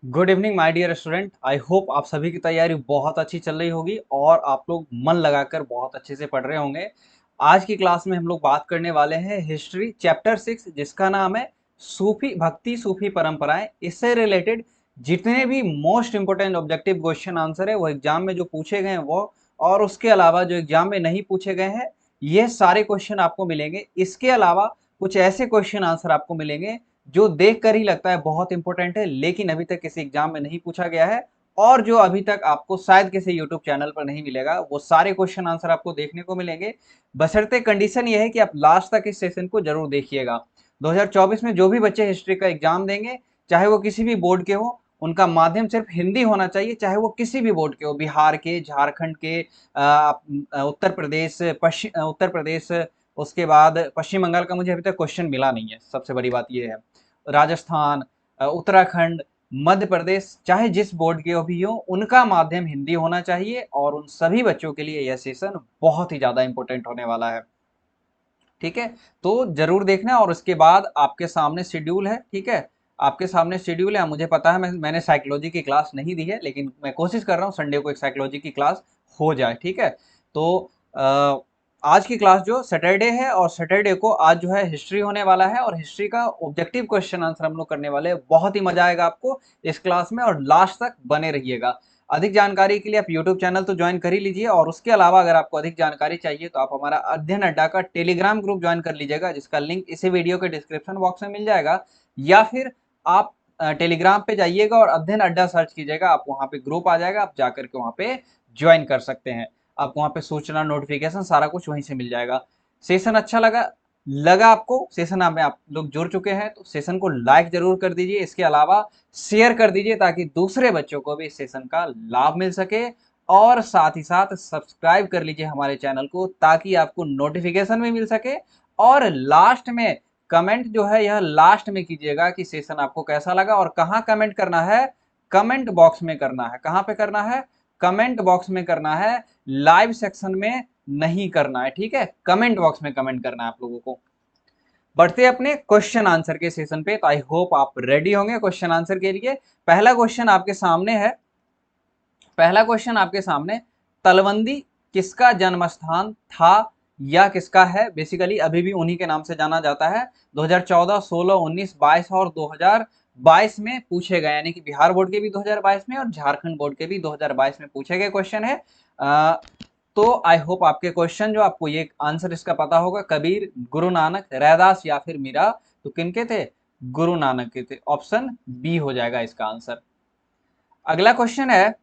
Good evening my dear student. I hope आप सभी की तैयारी बहुत अच्छी चल रही होगी और आप लोग मन लगाकर बहुत अच्छे से पढ़ रहे होंगे। आज की क्लास में हम लोग बात करने वाले हैं हिस्ट्री चैप्टर 6, जिसका नाम है सूफी भक्ति सूफी परंपराएं। इससे रिलेटेड जितने भी most important objective question answer है वो एग्जाम में जो पूछे गए हैं वो, और उसके अलावा जो एग्जाम में नहीं पूछे गए हैं, ये सारे क्वेश्चन आपको मिलेंगे। इसके अलावा कुछ ऐसे क्वेश्चन आंसर आपको मिलेंगे जो देखकर ही लगता है बहुत इंपॉर्टेंट है, लेकिन अभी तक किसी एग्जाम में नहीं पूछा गया है, और जो अभी तक आपको शायद किसी यूट्यूब चैनल पर नहीं मिलेगा। वो सारे क्वेश्चन आंसर आपको देखने को मिलेंगे, बशर्ते कंडीशन ये है कि आप लास्ट तक इस सेशन को जरूर देखिएगा। 2024 में जो भी बच्चे हिस्ट्री का एग्जाम देंगे, चाहे वो किसी भी बोर्ड के हो, उनका माध्यम सिर्फ हिंदी होना चाहिए, चाहे वो किसी भी बोर्ड के हो, बिहार के, झारखंड के, उत्तर प्रदेश, उत्तर प्रदेश, उसके बाद पश्चिम बंगाल का मुझे अभी तक क्वेश्चन मिला नहीं है, सबसे बड़ी बात यह है। राजस्थान, उत्तराखंड, मध्य प्रदेश, चाहे जिस बोर्ड के भी हो, उनका माध्यम हिंदी होना चाहिए, और उन सभी बच्चों के लिए यह सेशन बहुत ही ज्यादा इंपॉर्टेंट होने वाला है। ठीक है, तो जरूर देखना। और उसके बाद आपके सामने शेड्यूल है। ठीक है, आपके सामने शेड्यूल है। मुझे पता है मैंने साइकोलॉजी की क्लास नहीं दी है, लेकिन मैं कोशिश कर रहा हूँ संडे को एक साइकोलॉजी की क्लास हो जाए। ठीक है, तो आज की क्लास जो सैटरडे है, और सैटरडे को आज जो है हिस्ट्री होने वाला है, और हिस्ट्री का ऑब्जेक्टिव क्वेश्चन आंसर हम लोग करने वाले हैं। बहुत ही मजा आएगा आपको इस क्लास में, और लास्ट तक बने रहिएगा। अधिक जानकारी के लिए आप यूट्यूब चैनल तो ज्वाइन कर ही लीजिए, और उसके अलावा अगर आपको अधिक जानकारी चाहिए तो आप हमारा अध्ययन अड्डा का टेलीग्राम ग्रुप ज्वाइन कर लीजिएगा, जिसका लिंक इसी वीडियो के डिस्क्रिप्शन बॉक्स में मिल जाएगा। या फिर आप टेलीग्राम पे जाइएगा और अध्ययन अड्डा सर्च कीजिएगा, आप वहाँ पे ग्रुप आ जाएगा, आप जाकर के वहाँ पे ज्वाइन कर सकते हैं। आपको वहाँ पे सूचना, नोटिफिकेशन सारा कुछ वहीं से मिल जाएगा। सेशन अच्छा लगा आपको, सेशन में आप लोग जुड़ चुके हैं, तो सेशन को लाइक जरूर कर दीजिए। इसके अलावा शेयर कर दीजिए, ताकि दूसरे बच्चों को भी इस सेशन का लाभ मिल सके। और साथ ही साथ सब्सक्राइब कर लीजिए हमारे चैनल को, ताकि आपको नोटिफिकेशन भी मिल सके। और लास्ट में कमेंट जो है यह लास्ट में कीजिएगा कि सेशन आपको कैसा लगा, और कहाँ कमेंट करना है, कमेंट बॉक्स में करना है। कहाँ पे करना है? कमेंट बॉक्स में करना है, लाइव सेक्शन में नहीं करना है। ठीक है, कमेंट बॉक्स में कमेंट करना है आप लोगों को। बढ़ते अपने क्वेश्चन आंसर के सेशन पे, तो आई होप आप रेडी होंगे क्वेश्चन आंसर के लिए। पहला क्वेश्चन आपके सामने है। पहला क्वेश्चन आपके सामने, तलवंदी किसका जन्म स्थान था या किसका है? बेसिकली अभी भी उन्हीं के नाम से जाना जाता है। 2014, 16, 19, 22 और 2022 में पूछे गए, यानी कि बिहार बोर्ड के भी 2022 में और झारखंड बोर्ड के भी 2022 में पूछे गए क्वेश्चन है। तो आई होप आपके क्वेश्चन जो आपको ये आंसर इसका पता होगा। कबीर, गुरु नानक, रैदास या फिर मीरा? तो किनके थे? गुरु नानक के थे। ऑप्शन बी हो जाएगा इसका आंसर। अगला क्वेश्चन है,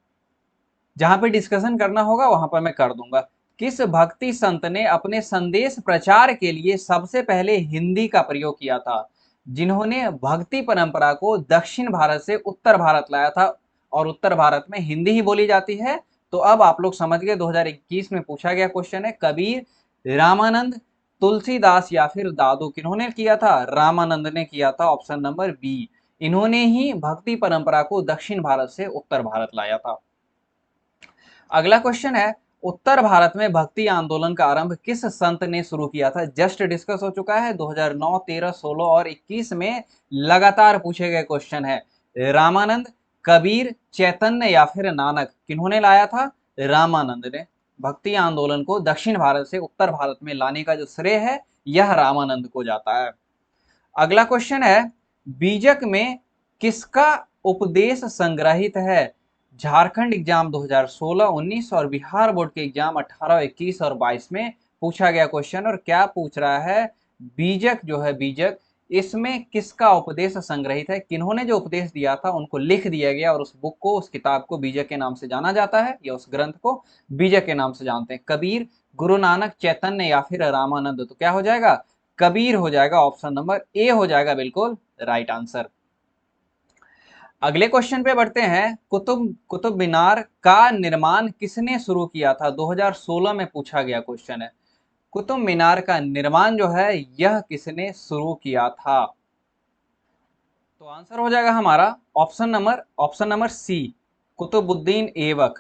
जहां पे डिस्कशन करना होगा वहां पर मैं कर दूंगा। किस भक्ति संत ने अपने संदेश प्रचार के लिए सबसे पहले हिंदी का प्रयोग किया था? जिन्होंने भक्ति परंपरा को दक्षिण भारत से उत्तर भारत लाया था, और उत्तर भारत में हिंदी ही बोली जाती है। तो अब आप लोग समझ गए, 2021 में पूछा गया क्वेश्चन है। कबीर, रामानंद, तुलसीदास या फिर दादू? किन्होंने किया था? रामानंद ने किया था। ऑप्शन नंबर बी, इन्होंने ही भक्ति परंपरा को दक्षिण भारत से उत्तर भारत लाया था। अगला क्वेश्चन है, उत्तर भारत में भक्ति आंदोलन का आरंभ किस संत ने शुरू किया था? जस्ट डिस्कस हो चुका है। 2009, 13, 16 और 21 में लगातार पूछे गए क्वेश्चन है। रामानंद, कबीर, चैतन्य या फिर नानक? किन्होंने लाया था? रामानंद ने। भक्ति आंदोलन को दक्षिण भारत से उत्तर भारत में लाने का जो श्रेय है, यह रामानंद को जाता है। अगला क्वेश्चन है, बीजक में किसका उपदेश संग्रहित है? झारखंड एग्जाम 2016, 19 और बिहार बोर्ड के एग्जाम 18, 21 और 22 में पूछा गया क्वेश्चन। और क्या पूछ रहा है? बीजक जो है, बीजक, इसमें किसका उपदेश संग्रहित है? किन्होंने जो उपदेश दिया था उनको लिख दिया गया, और उस बुक को, उस किताब को बीजक के नाम से जाना जाता है, या उस ग्रंथ को बीजक के नाम से जानते हैं। कबीर, गुरु नानक, चैतन्य या फिर रामानंद? तो क्या हो जाएगा? कबीर हो जाएगा। ऑप्शन नंबर ए हो जाएगा बिल्कुल राइट आंसर। अगले क्वेश्चन पे बढ़ते हैं। कुतुब मीनार का निर्माण किसने शुरू किया था? 2016 में पूछा गया क्वेश्चन है। कुतुब मीनार का निर्माण जो है यह किसने शुरू किया था? तो आंसर हो जाएगा हमारा option number C, Qutubuddin Aibak.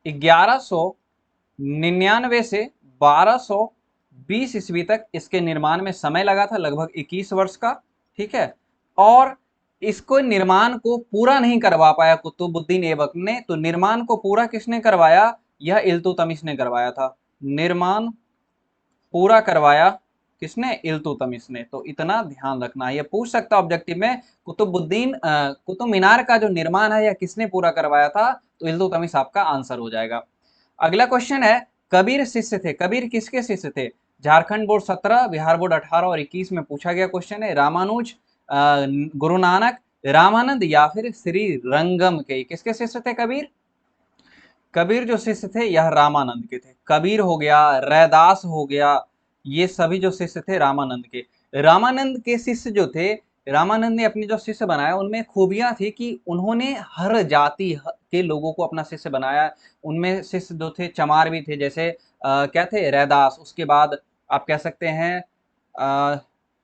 1199 से 1220 ईस्वी तक इसके निर्माण में समय लगा था, लगभग 21 वर्ष का। ठीक है, और इसको निर्माण को पूरा नहीं करवा पाया कुतुबुद्दीन ऐबक ने, तो निर्माण को पूरा किसने करवाया? यह इल्तुतमिश ने करवाया था। निर्माण पूरा करवाया किसने? इल्तुतमिश ने। तो इतना ध्यान रखना है, ये पूछ सकता ऑब्जेक्टिव में, कुतुब मीनार का जो निर्माण है यह किसने पूरा करवाया था? तो इल्तुतमिश आपका आंसर हो जाएगा। अगला क्वेश्चन है, कबीर शिष्य थे, कबीर किसके शिष्य थे? झारखंड बोर्ड 17, बिहार बोर्ड 18 और 21 में पूछा गया क्वेश्चन है। रामानुज, गुरु नानक, रामानंद या फिर श्री रंगम के, किसके शिष्य थे कबीर? कबीर जो शिष्य थे यह रामानंद के थे। कबीर हो गया, रैदास हो गया, ये सभी जो शिष्य थे रामानंद के। रामानंद के शिष्य जो थे, रामानंद ने अपने जो शिष्य बनाया उनमें खूबियां थी कि उन्होंने हर जाति के लोगों को अपना शिष्य बनाया। उनमें शिष्य जो थे चमार भी थे, जैसे क्या थे? रैदास। उसके बाद आप कह सकते हैं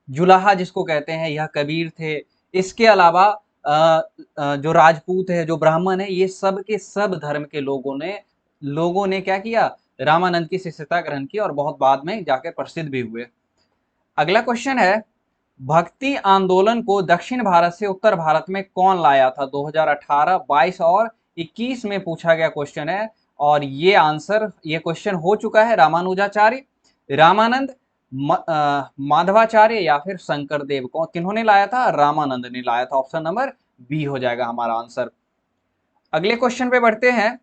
जुलाहा जिसको कहते हैं, यह कबीर थे। इसके अलावा जो राजपूत है, जो ब्राह्मण है, ये सब के सब धर्म के लोगों ने क्या किया? रामानंद की शिष्यता ग्रहण की और बहुत बाद में जाकर प्रसिद्ध भी हुए। अगला क्वेश्चन है, भक्ति आंदोलन को दक्षिण भारत से उत्तर भारत में कौन लाया था? 2018, 22 और 21 में पूछा गया क्वेश्चन है, और ये क्वेश्चन हो चुका है। रामानुजाचार्य, रामानंद, माधवाचार्य या फिर शंकर देव, किन्होंने लाया था? रामानंद ने लाया था। ऑप्शन नंबर बी हो जाएगा हमारा आंसर। अगले क्वेश्चन पे बढ़ते हैं,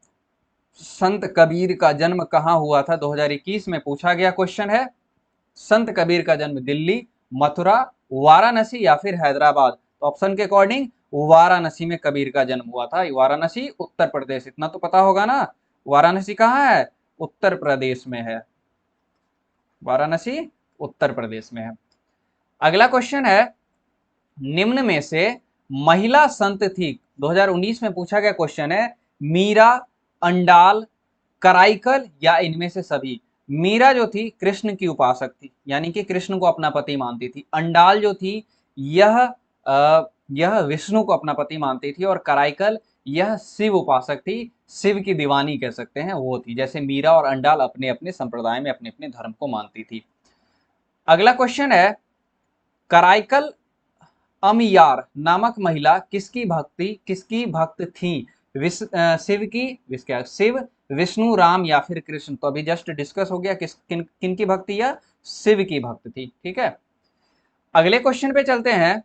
संत कबीर का जन्म कहाँ हुआ था? 2021 में पूछा गया क्वेश्चन है। संत कबीर का जन्म दिल्ली, मथुरा, वाराणसी या फिर हैदराबाद? तो ऑप्शन के अकॉर्डिंग वाराणसी में कबीर का जन्म हुआ था। वाराणसी उत्तर प्रदेश, इतना तो पता होगा ना। वाराणसी कहाँ है? उत्तर प्रदेश में है। वाराणसी उत्तर प्रदेश में है। अगला क्वेश्चन है, निम्न में से महिला संत थी, 2019 में पूछा गया क्वेश्चन है। मीरा, अंडाल, कराइकल या इनमें से सभी? मीरा जो थी कृष्ण की उपासक थी, यानी कि कृष्ण को अपना पति मानती थी। अंडाल जो थी यह विष्णु को अपना पति मानती थी, और कराइकल यह शिव उपासक थी, शिव की दीवानी कह सकते हैं वो थी। जैसे मीरा और अंडाल अपने अपने संप्रदाय में अपने अपने धर्म को मानती थी। अगला क्वेश्चन है, कराइकल अमियार नामक महिला किसकी भक्त थी? शिव, विष्णु, राम या फिर कृष्ण? तो अभी जस्ट डिस्कस हो गया किन की भक्ति? या शिव की भक्त थी। ठीक है, अगले क्वेश्चन पे चलते हैं।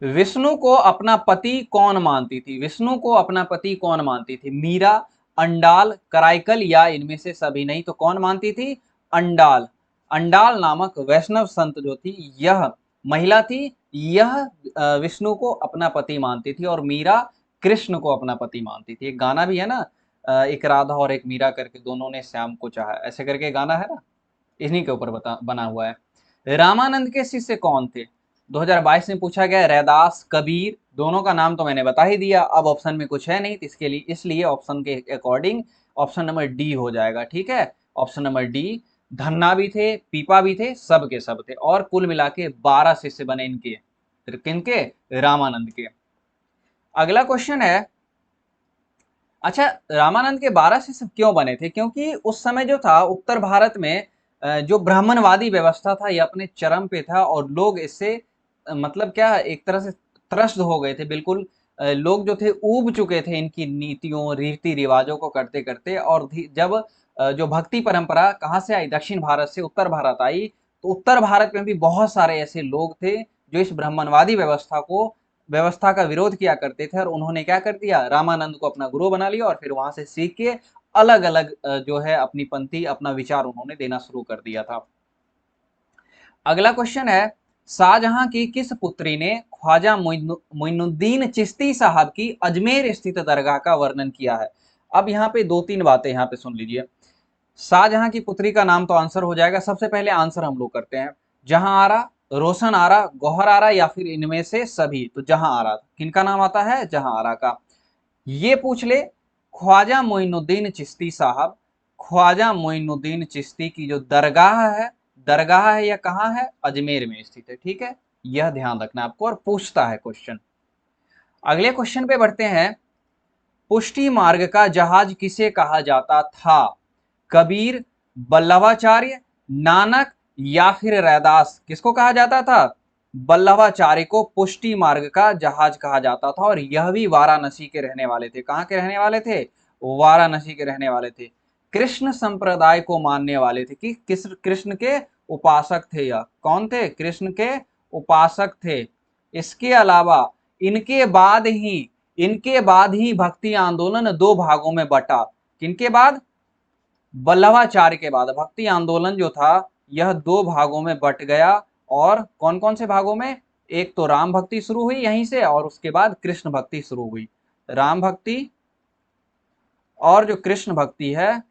विष्णु को अपना पति कौन मानती थी? विष्णु को अपना पति कौन मानती थी? मीरा, अंडाल, कराइकल या इनमें से सभी? नहीं तो कौन मानती थी? अंडाल। अंडाल नामक वैष्णव संत जो थी, यह महिला थी, यह विष्णु को अपना पति मानती थी, और मीरा कृष्ण को अपना पति मानती थी। एक गाना भी है ना, एक राधा और एक मीरा करके, दोनों ने श्याम को चाहा, ऐसे करके गाना है ना, इन्हीं के ऊपर बना हुआ है। रामानंद के शिष्य कौन थे? 2022 में पूछा गया। रैदास, कबीर, दोनों का नाम तो मैंने बता ही दिया। अब ऑप्शन में कुछ है नहीं, तो इसलिए ऑप्शन के अकॉर्डिंग ऑप्शन नंबर डी हो जाएगा। ठीक है, ऑप्शन नंबर डी। धन्ना भी थे, पीपा भी थे, सब के सब थे, और कुल मिला के 12 शिष्य बने इनके। किनके? रामानंद के। अगला क्वेश्चन है, अच्छा, रामानंद के 12 शिष्य क्यों बने थे? क्योंकि उस समय जो था उत्तर भारत में जो ब्राह्मणवादी व्यवस्था था ये अपने चरम पे था, और लोग इससे मतलब क्या, एक तरह से त्रस्त हो गए थे बिल्कुल। लोग जो थे ऊब चुके थे इनकी नीतियों, रीति रिवाजों को करते करते। और जब जो भक्ति परंपरा कहाँ से आई? दक्षिण भारत से उत्तर भारत आई। तो उत्तर भारत में भी बहुत सारे ऐसे लोग थे जो इस ब्राह्मणवादी व्यवस्था का विरोध किया करते थे, और उन्होंने क्या कर दिया? रामानंद को अपना गुरु बना लिया, और फिर वहां से सीख के अलग अलग जो है अपनी पंथी, अपना विचार उन्होंने देना शुरू कर दिया था। अगला क्वेश्चन है, शाहजहां की किस पुत्री ने ख्वाजा मोइनुद्दीन चिश्ती साहब की अजमेर स्थित दरगाह का वर्णन किया है? अब यहाँ पे 2-3 बातें यहाँ पे सुन लीजिए। शाहजहां की पुत्री का नाम तो आंसर हो जाएगा। सबसे पहले आंसर हम लोग करते हैं, जहां आरा, रोशन आरा, गौहर आरा या फिर इनमें से सभी? तो जहां आरा। किनका नाम आता है? जहां आरा का। ये पूछ ले, ख्वाजा मोइनुद्दीन चिश्ती साहब, ख्वाजा मोइनुद्दीन चिश्ती की जो दरगाह है, यह कहाँ है? अजमेर में स्थित है। ठीक है, यह ध्यान रखना आपको, और पूछता है क्वेश्चन। अगले क्वेश्चन पे बढ़ते हैं, पुष्टि मार्ग का जहाज किसे कहा जाता था? कबीर, वल्लभाचार्य, नानक या फिर रैदास? किसको कहा जाता था? वल्लभाचार्य को पुष्टि मार्ग का जहाज कहा जाता था और यह भी वाराणसी के रहने वाले थे। कहाँ के रहने वाले थे? वाराणसी के रहने वाले थे। कृष्ण संप्रदाय को मानने वाले थे कि किस कृष्ण के उपासक थे। यह कौन थे? कृष्ण के उपासक थे। इसके अलावा इनके बाद ही भक्ति आंदोलन दो भागों में बटा। किनके बाद? वल्लभाचार्य के बाद भक्ति आंदोलन जो था यह दो भागों में बट गया। और कौन कौन से भागों में? एक तो राम भक्ति शुरू हुई यहीं से, और उसके बाद कृष्ण भक्ति शुरू हुई। राम भक्ति और जो कृष्ण भक्ति है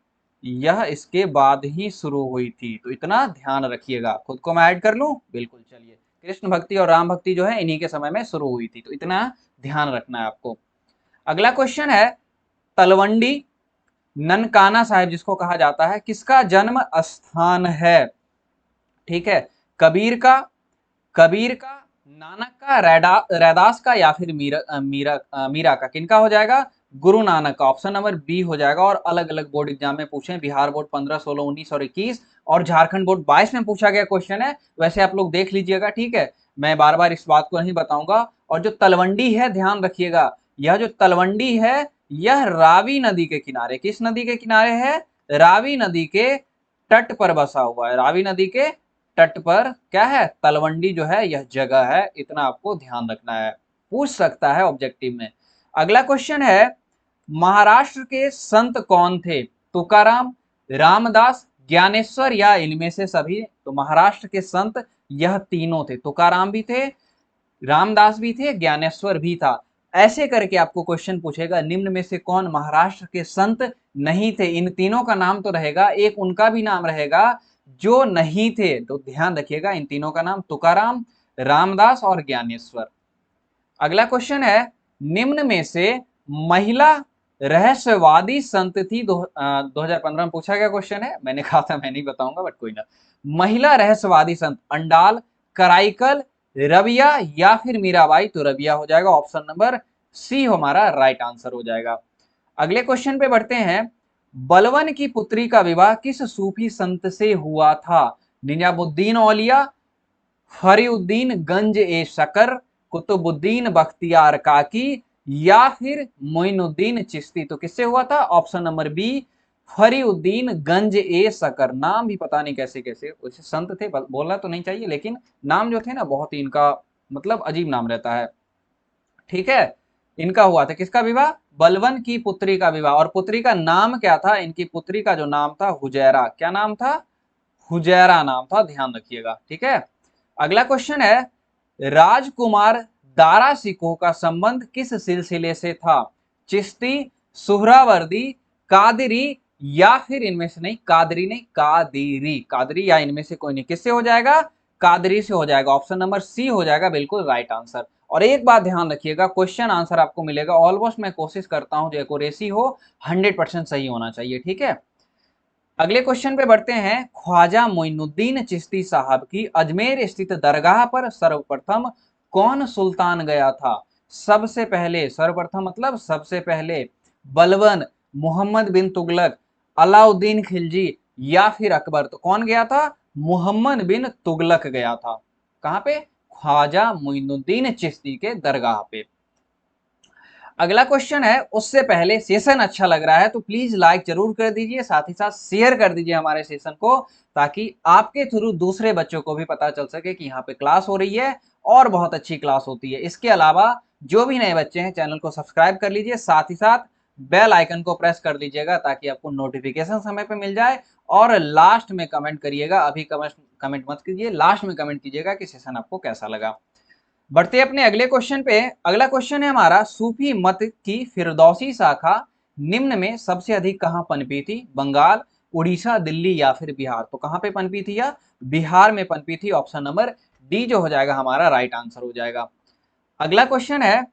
यह इसके बाद ही शुरू हुई थी। तो इतना ध्यान रखिएगा। खुद को मैं ऐड कर लूं? बिल्कुल। चलिए, कृष्ण भक्ति और राम भक्ति जो है इन्हीं के समय में शुरू हुई थी, तो इतना ध्यान रखना है आपको। अगला क्वेश्चन है, तलवंडी ननकाना साहिब जिसको कहा जाता है, किसका जन्म स्थान है? ठीक है, कबीर का, नानक का, रैदास का, या फिर मीरा का। किनका हो जाएगा? गुरु नानक का। ऑप्शन नंबर बी हो जाएगा। और अलग अलग बोर्ड एग्जाम में पूछे, बिहार बोर्ड 15, 16, 19 और 21 और झारखंड बोर्ड 22 में पूछा गया क्वेश्चन है। वैसे आप लोग देख लीजिएगा, ठीक है, मैं बार बार इस बात को नहीं बताऊंगा। और जो तलवंडी है ध्यान रखिएगा, यह जो तलवंडी है यह रावी नदी के किनारे, किस नदी के किनारे है? रावी नदी के तट पर बसा हुआ है। रावी नदी के तट पर क्या है? तलवंडी जो है यह जगह है। इतना आपको ध्यान रखना है, पूछ सकता है ऑब्जेक्टिव में। अगला क्वेश्चन है, महाराष्ट्र के संत कौन थे? तुकाराम, रामदास, ज्ञानेश्वर या इनमें से सभी? तो महाराष्ट्र के संत यह तीनों थे। तुकाराम भी थे, रामदास भी थे, ज्ञानेश्वर भी था। ऐसे करके आपको क्वेश्चन पूछेगा, निम्न में से कौन महाराष्ट्र के संत नहीं थे? इन तीनों का नाम तो रहेगा, एक उनका भी नाम रहेगा जो नहीं थे। तो ध्यान रखिएगा, इन तीनों का नाम तुकाराम, रामदास और ज्ञानेश्वर। अगला क्वेश्चन है, निम्न में से महिला रहस्यवादी संत थी। 2015 में पूछा गया क्वेश्चन है, मैंने कहा था मैं नहीं बताऊंगा, बट कोई ना। महिला रहस्यवादी संत, अंडाल, कराईकल, रबिया या फिर मीराबाई? तो रबिया हो जाएगा। ऑप्शन नंबर सी हमारा राइट आंसर हो जाएगा। अगले क्वेश्चन पे बढ़ते हैं, बलवन की पुत्री का विवाह किस सूफी संत से हुआ था? निजामुद्दीन औलिया, फरीउद्दीन गंज ए शकर, कुतुबुद्दीन बख्तियार काकी या फिर मोइनुद्दीन चिश्ती? तो किससे हुआ था? ऑप्शन नंबर बी, फरीउद्दीन गंज ए शकर। नाम भी पता नहीं कैसे कैसे, वैसे संत थे, बोलना तो नहीं चाहिए, लेकिन नाम जो थे ना बहुत ही इनका मतलब अजीब नाम रहता है। ठीक है, इनका हुआ था किसका विवाह? बलवन की पुत्री का विवाह। और पुत्री का नाम क्या था? इनकी पुत्री का जो नाम था हुजैरा। क्या नाम था? हुजैरा नाम था, ध्यान रखिएगा। ठीक है, अगला क्वेश्चन है, राजकुमार दारा सिकोह का संबंध किस सिलसिले से था? चिश्ती, सुहरावर्दी, कादरी या फिर इनमें से नहीं? कादरी नहीं, कादिरी, कादरी या इनमें से कोई नहीं। किससे हो जाएगा? कादरी से हो जाएगा। ऑप्शन नंबर सी हो जाएगा बिल्कुल राइट आंसर। और एक बात ध्यान रखिएगा, क्वेश्चन आंसर आपको मिलेगा ऑलमोस्ट, मैं कोशिश करता हूं जो एक्यूरेसी हो 100% सही होना चाहिए। ठीक है, अगले क्वेश्चन पे बढ़ते हैं, ख्वाजा मोइनुद्दीन चिश्ती साहब की अजमेर स्थित दरगाह पर सर्वप्रथम कौन सुल्तान गया था? सबसे पहले, सर्वप्रथम मतलब सबसे पहले, बलवन, मोहम्मद बिन तुगलक, अलाउद्दीन खिलजी या फिर अकबर? तो कौन गया था? मोहम्मद बिन तुगलक गया था। कहां पे? ख्वाजा मोइनुद्दीन चिश्ती के दरगाह पे। अगला क्वेश्चन है, उससे पहले सेशन अच्छा लग रहा है तो प्लीज लाइक जरूर कर दीजिए, साथ ही साथ शेयर कर दीजिए हमारे सेशन को, ताकि आपके थ्रू दूसरे बच्चों को भी पता चल सके कि यहाँ पे क्लास हो रही है और बहुत अच्छी क्लास होती है। इसके अलावा जो भी नए बच्चे हैं चैनल को सब्सक्राइब कर लीजिए, साथ ही साथ बेल आइकन को प्रेस कर दीजिएगा ताकि आपको नोटिफिकेशन समय पे मिल जाए। और लास्ट में कमेंट करिएगा, अभी कमेंट मत कीजिए, लास्ट में कमेंट कीजिएगा कि सेशन आपको कैसा लगा। बढ़ते अपने अगले क्वेश्चन पे। अगला क्वेश्चन है हमारा, सूफी मत की फिरदौसी शाखा निम्न में सबसे अधिक कहां पनपी थी? बंगाल, उड़ीसा, दिल्ली या फिर बिहार? तो कहां पे पनपी थी? या बिहार में पनपी थी। ऑप्शन नंबर डी जो हो जाएगा हमारा राइट आंसर हो जाएगा। अगला क्वेश्चन है,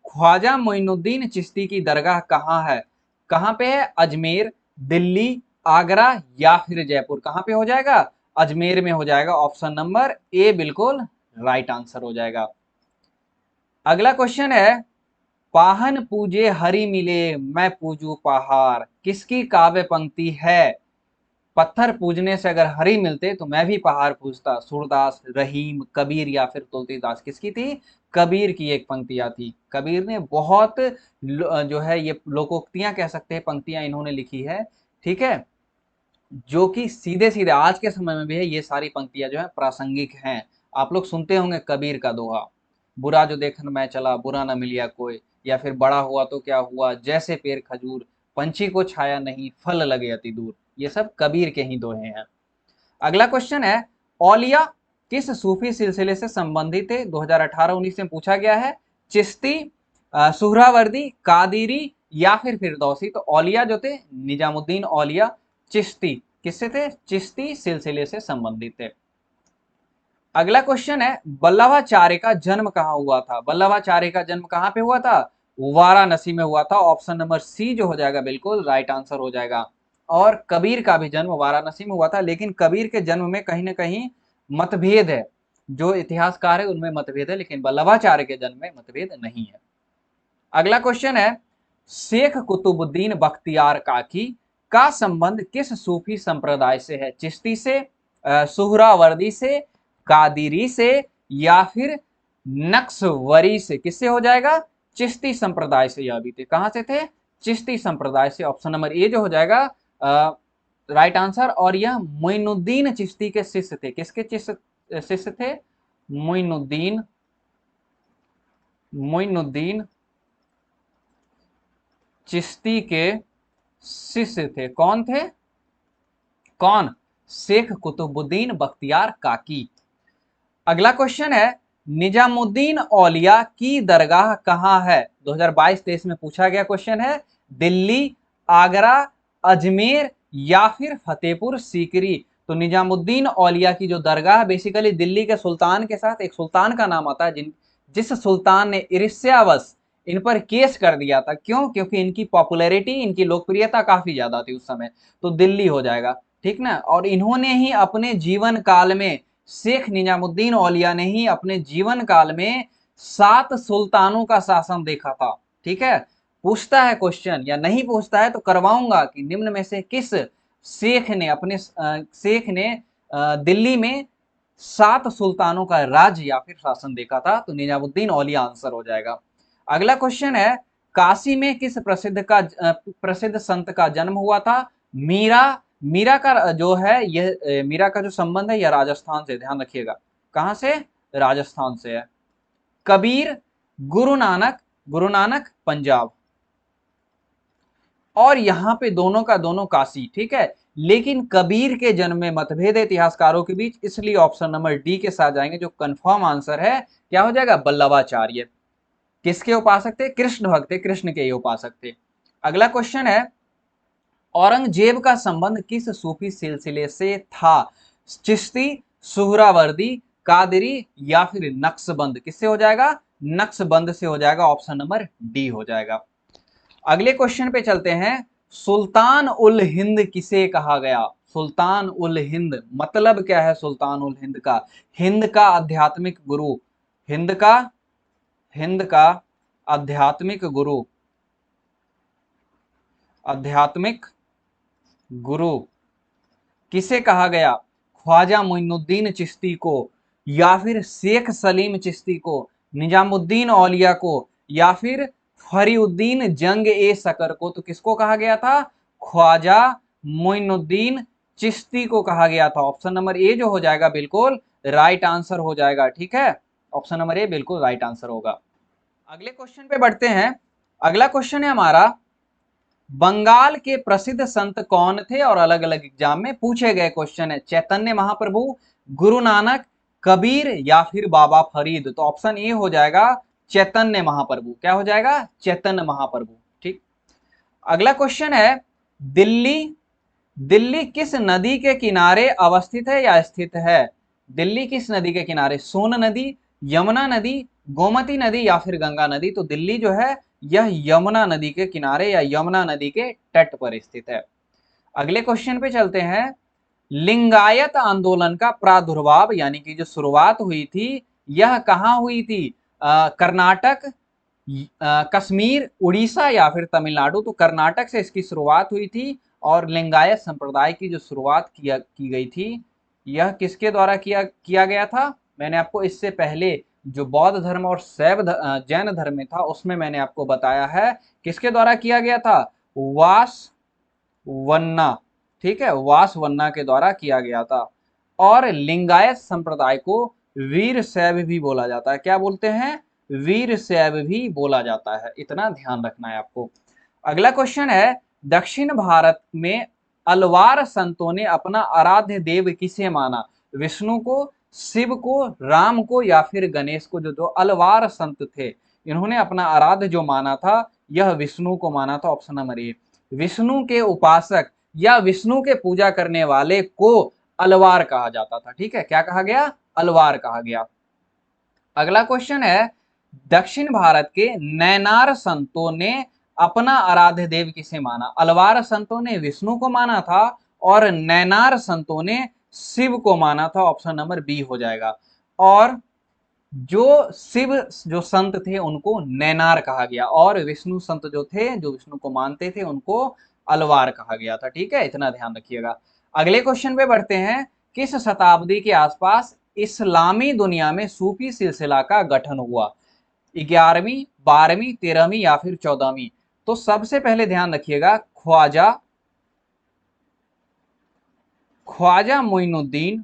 ख्वाजा मोइनुद्दीन चिश्ती की दरगाह कहाँ है? कहां पे है? अजमेर, दिल्ली, आगरा या फिर जयपुर? कहां पे हो जाएगा? अजमेर में हो जाएगा। ऑप्शन नंबर ए बिल्कुल राइट आंसर हो जाएगा। अगला क्वेश्चन है, पाहन पूजे हरि मिले मैं पूजू पहाड़ किसकी काव्य पंक्ति है? पत्थर पूजने से अगर हरी मिलते तो मैं भी पहाड़ पूजता। सूरदास, रहीम, कबीर या फिर तुलसीदास, किसकी थी? कबीर की एक पंक्तियां थी। कबीर ने बहुत जो है ये लोकोक्तियां कह सकते हैं, पंक्तियां इन्होंने लिखी है, ठीक है, जो कि सीधे सीधे आज के समय में भी है, ये सारी पंक्तियां जो है प्रासंगिक हैं। आप लोग सुनते होंगे कबीर का दोहा, बुरा जो देखन मैं चला बुरा न मिलिया कोई, या फिर बड़ा हुआ तो क्या हुआ जैसे पेड़ खजूर, पंछी को छाया नहीं फल लगे अति दूर। ये सब कबीर के ही दोहे हैं। अगला क्वेश्चन है, औलिया किस सूफी सिलसिले से संबंधित है? 2018-19 में पूछा गया है। चिश्ती, सुहरावर्दी, कादिरी या फिर फिरदौसी। तो औलिया जो थे निजामुद्दीन औलिया चिश्ती, किससे थे? चिश्ती सिलसिले से संबंधित थे। अगला क्वेश्चन है, वल्लभाचार्य का जन्म कहाँ हुआ था? वल्लभाचार्य का जन्म कहाँ पे हुआ था? वाराणसी में हुआ था। ऑप्शन नंबर सी जो हो जाएगा बिल्कुल राइट आंसर हो जाएगा। और कबीर का भी जन्म वाराणसी में हुआ था, लेकिन कबीर के जन्म में कहीं ना कहीं मतभेद है, जो इतिहासकार है उनमें मतभेद है, लेकिन वल्लभाचार्य के जन्म में मतभेद नहीं है। अगला क्वेश्चन है, शेख कुतुबुद्दीन बख्तियार काकी का संबंध किस सूफी संप्रदाय से है? चिश्ती से, सुहरावर्दी से, कादिरी से या फिर नक्शवरी से? किससे हो जाएगा? चिश्ती संप्रदाय से यह भी थे। कहां से थे? चिश्ती संप्रदाय से। ऑप्शन नंबर ए जो हो जाएगा राइट आंसर। और यह मोइनुद्दीन चिश्ती के शिष्य थे। किसके शिष्य थे? मोइनुद्दीन चिश्ती के शिष्य थे। कौन थे? कौन? शेख कुतुबुद्दीन बख्तियार काकी। अगला क्वेश्चन है, निजामुद्दीन औलिया की दरगाह कहां है? 2022-23 में पूछा गया क्वेश्चन है। दिल्ली, आगरा, अजमेर या फिर फतेहपुर सीकरी। तो निजामुद्दीन औलिया की जो दरगाह बेसिकली दिल्ली के सुल्तान के साथ, एक सुल्तान का नाम आता है जिस सुल्तान ने ईर्ष्यावश इन पर केस कर दिया था। क्यों? क्योंकि इनकी पॉपुलैरिटी, इनकी लोकप्रियता काफी ज्यादा थी उस समय। तो दिल्ली हो जाएगा, ठीक ना। और इन्होंने ही अपने जीवन काल में, शेख निजामुद्दीन औलिया ने ही अपने जीवन काल में 7 सुल्तानों का शासन देखा था, ठीक है। पूछता है क्वेश्चन या नहीं पूछता है तो करवाऊंगा कि निम्न में से किस शेख ने दिल्ली में 7 सुल्तानों का राज्य या फिर शासन देखा था? तो निजामुद्दीन औलिया आंसर हो जाएगा। अगला क्वेश्चन है, काशी में किस प्रसिद्ध संत का जन्म हुआ था? मीरा का जो है, यह मीरा का जो संबंध है यह राजस्थान से, ध्यान रखिएगा। कहां से? राजस्थान से है। कबीर, गुरु नानक पंजाब। और यहां पे दोनों का दोनों काशी, ठीक है। लेकिन कबीर के जन्म में मतभेद है इतिहासकारों के बीच, इसलिए ऑप्शन नंबर डी के साथ जाएंगे, जो कंफर्म आंसर है। क्या हो जाएगा? वल्लभाचार्य। किसके उपासक थे? कृष्ण भक्त थे, कृष्ण के उपासक थे। अगला क्वेश्चन है, औरंगजेब का संबंध किस सूफी सिलसिले से था? चिश्ती, सुहरावर्दी, कादरी या फिर नक्शबंद? किससे हो जाएगा? नक्शबंद से हो जाएगा। ऑप्शन नंबर डी हो जाएगा। अगले क्वेश्चन पे चलते हैं, सुल्तान उल हिंद किसे कहा गया? सुल्तान उल हिंद मतलब क्या है? सुल्तान उल हिंद का, हिंद का आध्यात्मिक गुरु, हिंद का आध्यात्मिक गुरु किसे कहा गया? ख्वाजा मोइनुद्दीन चिश्ती को, या फिर शेख सलीम चिश्ती को, निजामुद्दीन औलिया को, या फिर फरीउद्दीन जंग ए सकर को? तो किसको कहा गया था? ख्वाजा मोइनुद्दीन चिश्ती को कहा गया था। ऑप्शन नंबर ए जो हो जाएगा बिल्कुल राइट आंसर हो जाएगा, ठीक है। ऑप्शन नंबर ए बिल्कुल राइट आंसर होगा। अगले क्वेश्चन पे बढ़ते हैं। अगला क्वेश्चन है हमारा, बंगाल के प्रसिद्ध संत कौन थे? और अलग अलग एग्जाम में पूछे गए क्वेश्चन है। चैतन्य महाप्रभु, गुरु नानक, कबीर या फिर बाबा फरीद? तो ऑप्शन ए हो जाएगा चैतन्य महाप्रभु। क्या हो जाएगा? चैतन्य महाप्रभु, ठीक। अगला क्वेश्चन है, दिल्ली किस नदी के किनारे अवस्थित है या स्थित है? दिल्ली किस नदी के किनारे? सोन नदी, यमुना नदी, गोमती नदी या फिर गंगा नदी? तो दिल्ली जो है यह यमुना नदी के किनारे या यमुना नदी के तट पर स्थित है। अगले क्वेश्चन पे चलते हैं, लिंगायत आंदोलन का प्रादुर्भाव यानी कि जो शुरुआत हुई थी यह कहां हुई थी? कर्नाटक, कश्मीर, उड़ीसा या फिर तमिलनाडु? तो कर्नाटक से इसकी शुरुआत हुई थी और लिंगायत संप्रदाय की जो शुरुआत की गई थी, यह किसके द्वारा किया गया था? मैंने आपको इससे पहले जो बौद्ध धर्म और जैन धर्म में था, उसमें मैंने आपको बताया है किसके द्वारा किया गया था? वासवन्ना, ठीक है, वासवन्ना के द्वारा किया गया था। और लिंगायत संप्रदाय को वीरशैव भी बोला जाता है। क्या बोलते हैं? वीरशैव भी बोला जाता है। इतना ध्यान रखना है आपको। अगला क्वेश्चन है, दक्षिण भारत में अलवार संतों ने अपना आराध्य देव किसे माना? विष्णु को, शिव को, राम को या फिर गणेश को? जो जो अलवार संत थे, इन्होंने अपना आराध्य जो माना था, यह विष्णु को माना था। Option number A. विष्णु के उपासक या विष्णु के पूजा करने वाले को अलवार कहा जाता था। ठीक है, क्या कहा गया? अलवार कहा गया। अगला क्वेश्चन है, दक्षिण भारत के नैनार संतों ने अपना आराध्य देव किसे माना? अलवार संतों ने विष्णु को माना था और नैनार संतों ने शिव को माना था। ऑप्शन नंबर बी हो जाएगा। और जो शिव जो संत थे उनको नैनार कहा गया और विष्णु संत जो थे, जो विष्णु को मानते थे, उनको अलवार कहा गया था। ठीक है, इतना ध्यान रखिएगा। अगले क्वेश्चन पे बढ़ते हैं, किस शताब्दी के आसपास इस्लामी दुनिया में सूफी सिलसिला का गठन हुआ? 11वीं, 12वीं, 13वीं या फिर 14वीं? तो सबसे पहले ध्यान रखिएगा, ख्वाजा मोइनुद्दीन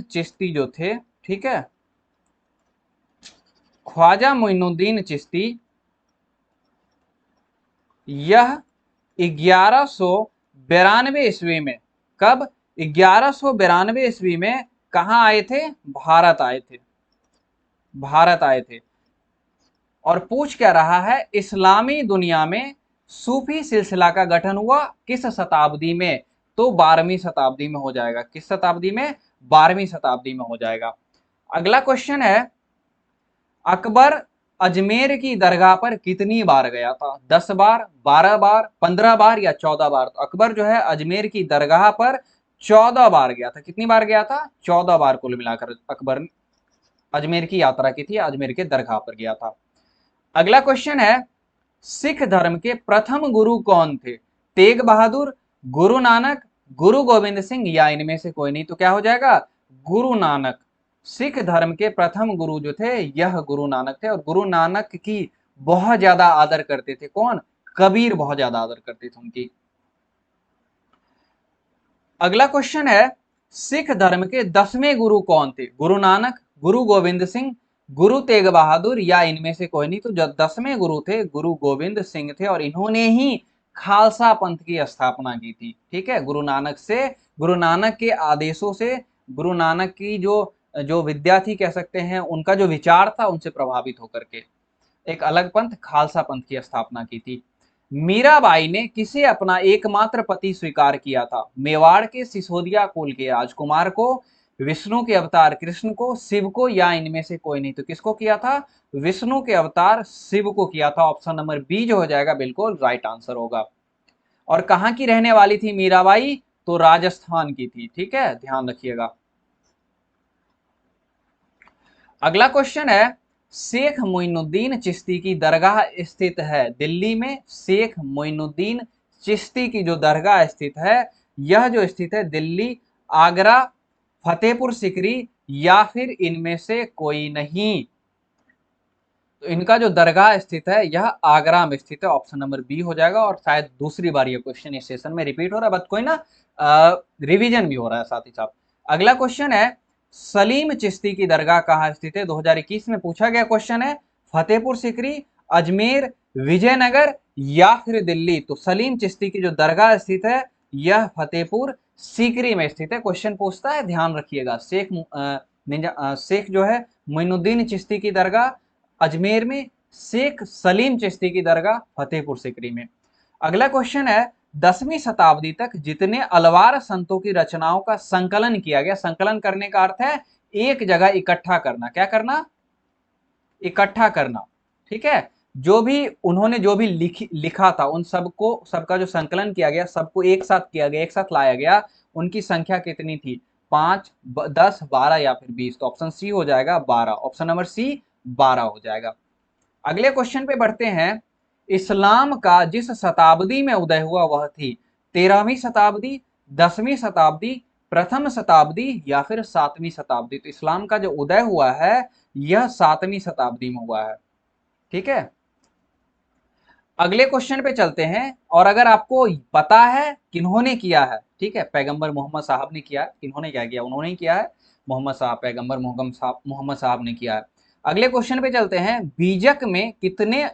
चिश्ती जो थे, ठीक है, ख्वाजा मोइनुद्दीन चिश्ती, यह 1192 ईस्वी में, कब? 1192 ईस्वी में कहां आए थे? भारत आए थे। भारत आए थे। और पूछ क्या रहा है, इस्लामी दुनिया में सूफी सिलसिला का गठन हुआ किस शताब्दी में? तो 12वीं शताब्दी में हो जाएगा। किस शताब्दी में? 12वीं शताब्दी में हो जाएगा। अगला क्वेश्चन है, अकबर अजमेर की दरगाह पर कितनी बार गया था? 10 बार, 12 बार, 15 बार या 14 बार? तो अकबर जो है अजमेर की दरगाह पर 14 बार गया था। कितनी बार गया था? 14 बार कुल मिलाकर अकबर अजमेर की यात्रा की थी, अजमेर के दरगाह पर गया था। अगला क्वेश्चन है, सिख धर्म के प्रथम गुरु कौन थे? तेग बहादुर, गुरु नानक, गुरु गोविंद सिंह या इनमें से कोई नहीं? तो क्या हो जाएगा? गुरु नानक। सिख धर्म के प्रथम गुरु जो थे, यह गुरु नानक थे। और गुरु नानक की बहुत ज्यादा आदर करते थे। कौन? कबीर बहुत ज्यादा आदर करते थे उनकी। अगला क्वेश्चन है, सिख धर्म के 10वें गुरु कौन थे? गुरु नानक, गुरु गोविंद सिंह, गुरु तेग बहादुर या इनमें से कोई नहीं? तो जो 10वें गुरु थे, गुरु गोविंद सिंह थे और इन्होंने ही खालसा पंथ की स्थापना की थी। ठीक है, गुरु नानक के आदेशों से, गुरु नानक की जो जो विद्या थी कह सकते हैं, उनका जो विचार था, उनसे प्रभावित होकर के एक अलग पंथ, खालसा पंथ की स्थापना की थी। मीराबाई ने किसे अपना एकमात्र पति स्वीकार किया था? मेवाड़ के सिसोदिया कुल के राजकुमार को, विष्णु के अवतार कृष्ण को, शिव को या इनमें से कोई नहीं? तो किसको किया था? विष्णु के अवतार शिव को किया था। ऑप्शन नंबर बी जो हो जाएगा बिल्कुल राइट आंसर होगा। और कहां की रहने वाली थी मीराबाई? तो राजस्थान की थी। ठीक है, ध्यान रखिएगा। अगला क्वेश्चन है, शेख मोइनुद्दीन चिश्ती की दरगाह स्थित है दिल्ली में। शेख मोइनुद्दीन चिश्ती की जो दरगाह स्थित है, यह जो स्थित है दिल्ली, आगरा, फतेहपुर सिकरी या फिर इनमें से कोई नहीं? तो इनका जो दरगाह स्थित है, यह आगरा में स्थित है। ऑप्शन नंबर बी हो जाएगा। और शायद दूसरी बार ये क्वेश्चन इस सेशन में रिपीट हो रहा है, बट कोई ना, रिवीजन भी हो रहा है साथ ही साथ। अगला क्वेश्चन है, सलीम चिश्ती की दरगाह कहाँ स्थित है? 2021 में पूछा गया क्वेश्चन है। फतेहपुर सिकरी, अजमेर, विजयनगर या फिर दिल्ली? तो सलीम चिश्ती की जो दरगाह स्थित है, यह फतेहपुर सीकरी में स्थित है। क्वेश्चन पूछता है, ध्यान रखिएगा। शेख जो है मोइनुद्दीन चिश्ती की दरगाह अजमेर में, शेख सलीम चिश्ती की दरगाह फतेहपुर सिकरी में। अगला क्वेश्चन है, 10वीं शताब्दी तक जितने अलवार संतों की रचनाओं का संकलन किया गया, संकलन करने का अर्थ है एक जगह इकट्ठा करना। क्या करना? इकट्ठा करना। ठीक है, जो भी उन्होंने जो भी लिखा था, उन सबको, सबका जो संकलन किया गया, सबको एक साथ किया गया, एक साथ लाया गया। उनकी संख्या कितनी थी? 5, 10, 12 या फिर 20? तो ऑप्शन सी हो जाएगा 12। ऑप्शन नंबर सी 12 हो जाएगा। अगले क्वेश्चन पे बढ़ते हैं, इस्लाम का जिस शताब्दी में उदय हुआ वह थी 13वीं शताब्दी, 10वीं शताब्दी, प्रथम शताब्दी या फिर 7वीं शताब्दी। तो इस्लाम का जो उदय हुआ है यह 7वीं शताब्दी में हुआ है। ठीक है, अगले क्वेश्चन पे चलते हैं। और अगर आपको पता है किन्होंने किया है, ठीक है, पैगंबर मोहम्मद साहब ने किया है, किन्होंने क्या किया, उन्होंने ही किया है, मोहम्मद साहब, पैगंबर मोहम्मद साहब ने किया है। अगले क्वेश्चन पे चलते हैं। बीजक में कितने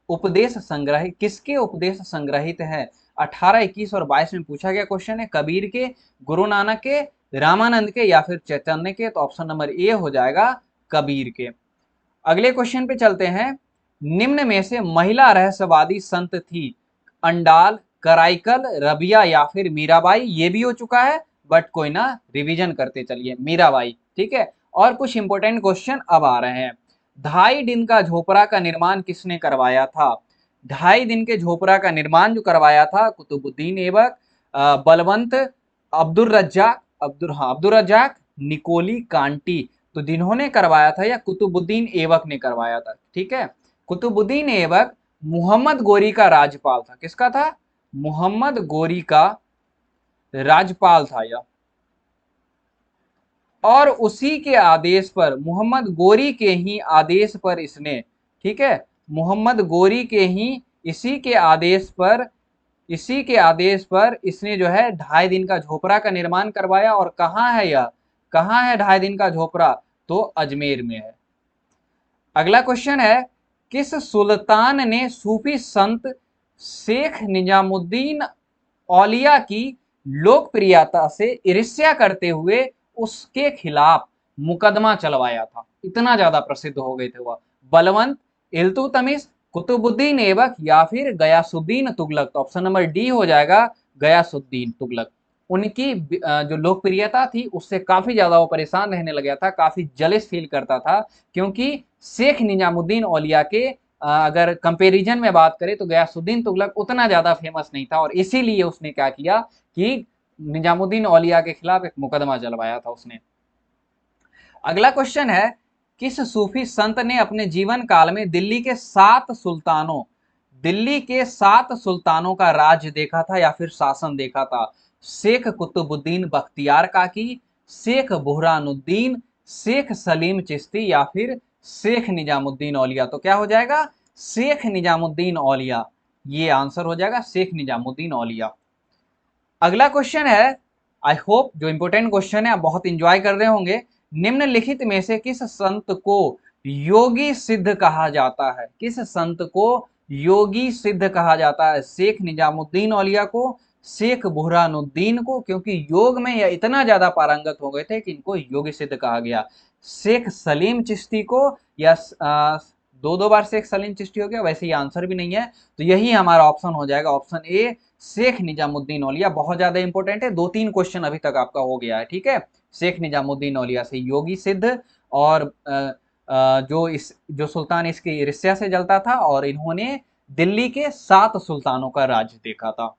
उपदेश संग्रहित, किसके उपदेश संग्रहित हैं? 18, 21 और 22 में पूछा गया क्वेश्चन है। कबीर के, गुरु नानक के, रामानंद के या फिर चैतन्य के? तो ऑप्शन नंबर ए हो जाएगा कबीर के। अगले क्वेश्चन पे चलते हैं। निम्न में से महिला रहस्यवादी संत थी? अंडाल, कराइकल, रबिया या फिर मीराबाई? ये भी हो चुका है, बट कोई ना, रिवीजन करते चलिए, मीराबाई। ठीक है, और कुछ इंपॉर्टेंट क्वेश्चन अब आ रहे हैं। 2.5 दिन का झोपड़ा का निर्माण किसने करवाया था? 2.5 दिन के झोपड़ा का निर्माण जो करवाया था कुतुबुद्दीन ऐबक, बलवंत, अब्दुर रज्जाक, निकोली कांटी। तो जिन्होंने करवाया था या कुतुबुद्दीन ऐबक ने करवाया था। ठीक है, कुतुबुद्दीन ऐबक मोहम्मद गोरी का राज्यपाल था। किसका था? मोहम्मद गोरी का राज्यपाल था यह। और उसी के आदेश पर, मोहम्मद गोरी के ही आदेश पर इसने, ठीक है, मोहम्मद गोरी के ही इसी के आदेश पर इसने जो है 2.5 दिन का झोपड़ा का निर्माण करवाया। और कहाँ है यह, कहाँ है 2.5 दिन का झोपड़ा? तो अजमेर में है। अगला क्वेश्चन है। किस सुल्तान ने सूफी संत शेख निजामुद्दीन औलिया की लोकप्रियता से ईर्ष्या करते हुए उसके खिलाफ मुकदमा चलवाया था? इतना ज्यादा प्रसिद्ध हो गए थे वह। बलवंत, इल्तुतमिश, कुतुबुद्दीन ऐबक या फिर गयासुद्दीन तुगलक? तो ऑप्शन नंबर डी हो जाएगा गयासुद्दीन तुगलक। उनकी जो लोकप्रियता थी उससे काफी ज्यादा वो परेशान रहने लग गया था, काफी जलिस फील करता था, क्योंकि शेख निजामुद्दीन औलिया के अगर कंपैरिजन में बात करें तो गयासुद्दीन तुगलक उतना ज्यादा फेमस नहीं था। और इसीलिए उसने क्या किया कि निजामुद्दीन औलिया के खिलाफ एक मुकदमा चलवाया था उसने। अगला क्वेश्चन है। किस सूफी संत ने अपने जीवन काल में दिल्ली के 7 सुल्तानों का राज्य देखा था या फिर शासन देखा था? शेख कुतुबुद्दीन बख्तियार काकी, शेख बुरहानुद्दीन, शेख सलीम चिश्ती या फिर शेख निजामुद्दीन औलिया? तो क्या हो जाएगा? शेख निजामुद्दीन औलिया। ये आंसर हो जाएगा शेख निजामुद्दीन औलिया। अगला क्वेश्चन है। आई होप जो इंपोर्टेंट क्वेश्चन है आप बहुत इंजॉय कर रहे होंगे। निम्नलिखित में से किस संत को योगी सिद्ध कहा जाता है? किस संत को योगी सिद्ध कहा जाता है? शेख निजामुद्दीन औलिया को, शेख बुरहानुद्दीन को, क्योंकि योग में यह इतना ज्यादा पारंगत हो गए थे कि इनको योगी सिद्ध कहा गया, शेख सलीम चिश्ती को, या दो बार शेख सलीम चिश्ती हो गया, वैसे ये आंसर भी नहीं है। तो यही हमारा ऑप्शन हो जाएगा, ऑप्शन ए शेख निजामुद्दीन औलिया। बहुत ज्यादा इंपॉर्टेंट है, 2-3 क्वेश्चन अभी तक आपका हो गया है। ठीक है, शेख निजामुद्दीन औलिया से योगी सिद्ध, और जो सुल्तान इसकी ईर्ष्या से जलता था, और इन्होंने दिल्ली के 7 सुल्तानों का राज्य देखा था।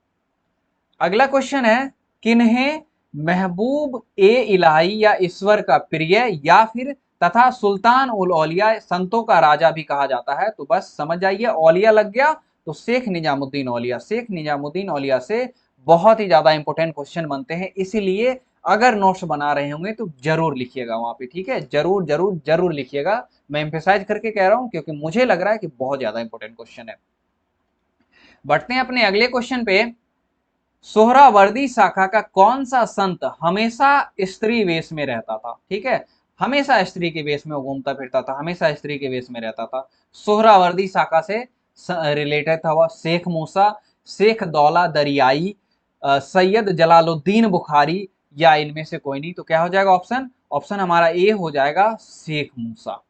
अगला क्वेश्चन है। किन्हें महबूब ए इलाही या ईश्वर का प्रिय या फिर तथा सुल्तान उल औलिया, संतों का राजा भी कहा जाता है? तो बस समझ जाइए, औलिया लग गया तो शेख निजामुद्दीन औलिया। शेख निजामुद्दीन औलिया से बहुत ही ज्यादा इंपॉर्टेंट क्वेश्चन बनते हैं, इसीलिए अगर नोट्स बना रहे होंगे तो जरूर लिखिएगा वहां पे। ठीक है, जरूर जरूर जरूर लिखिएगा। मैं एम्फेसाइज करके कह रहा हूं क्योंकि मुझे लग रहा है कि बहुत ज्यादा इंपॉर्टेंट क्वेश्चन है। बढ़ते हैं अपने अगले क्वेश्चन पे। सोहरावर्दी शाखा का कौन सा संत हमेशा स्त्री वेश में रहता था? ठीक है, हमेशा स्त्री के वेश में वो घूमता फिरता था, हमेशा स्त्री के वेश में रहता था। सोहरावर्दी शाखा से रिलेटेड था वह। शेख मूसा, शेख दौला दरियाई, सैयद जलालुद्दीन बुखारी, या इनमें से कोई नहीं? तो क्या हो जाएगा ऑप्शन? ऑप्शन हमारा ए हो जाएगा शेख मूसा।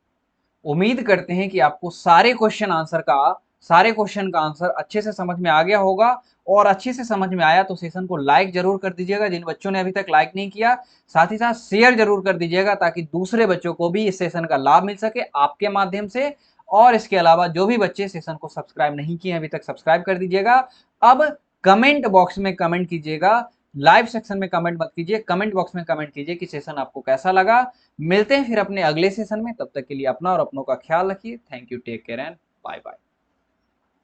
उम्मीद करते हैं कि आपको सारे क्वेश्चन का आंसर अच्छे से समझ में आ गया होगा। और अच्छे से समझ में आया तो सेशन को लाइक जरूर कर दीजिएगा, जिन बच्चों ने अभी तक लाइक नहीं किया। साथ ही साथ शेयर जरूर कर दीजिएगा ताकि दूसरे बच्चों को भी इस सेशन का लाभ मिल सके आपके माध्यम से। और इसके अलावा जो भी बच्चे सेशन को सब्सक्राइब नहीं किए अभी तक, सब्सक्राइब कर दीजिएगा। अब कमेंट बॉक्स में कमेंट कीजिएगा, लाइव सेक्शन में कमेंट मत कीजिए, कमेंट बॉक्स में कमेंट कीजिए कि सेशन आपको कैसा लगा। मिलते हैं फिर अपने अगले सेशन में, तब तक के लिए अपना और अपनों का ख्याल रखिए। Thank you, take care and bye bye.